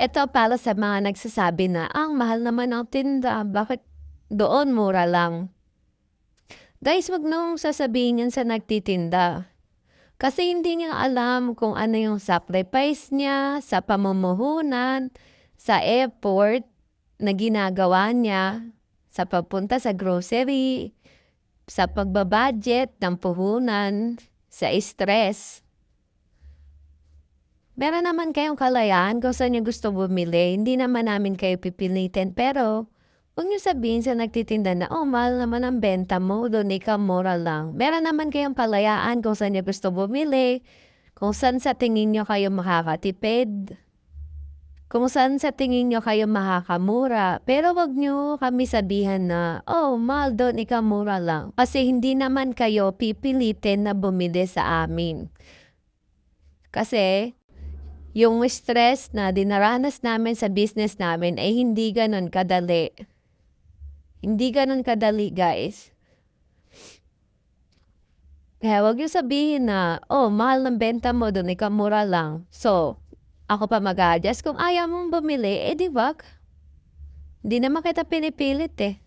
Eto para sa mga nagsasabi na, "Ang mahal naman ng tinda, bakit doon mura lang?" Guys, wag niyong sasabihin yan sa nagtitinda. Kasi hindi niya alam kung ano yung sacrifice niya sa pamumuhunan, sa effort na ginagawa niya sa pagpunta sa grocery, sa pagba-budget ng puhunan, sa stress. Meron naman kayong kalayaan kung saan niyo gusto bumili, hindi naman namin kayo pipilitin, pero huwag niyo sabihin sa nagtitinda na, "Oh, mahal naman ang benta mo, doon ikaw mura lang." Meron naman kayong kalayaan kung saan niyo gusto bumili, kung saan sa tingin niyo kayo makakatipid, kung saan sa tingin niyo kayo makakamura. Pero wag niyo kami sabihan na, "Oh, mahal doon, ikaw mura lang." Kasi hindi naman kayo pipilitin na bumili sa amin. Kasi yung stress na dinaranas namin sa business namin ay hindi gano'n kadali. Hindi gano'n kadali, guys. Kaya huwag niyo sabihin na, "Oh, mahal ng benta mo do'n, ikaw mura lang." So, ako pa mag-a-adjust kung ayaw mong bumili, eh, 'di wag. Hindi naman kita pinipilit, eh.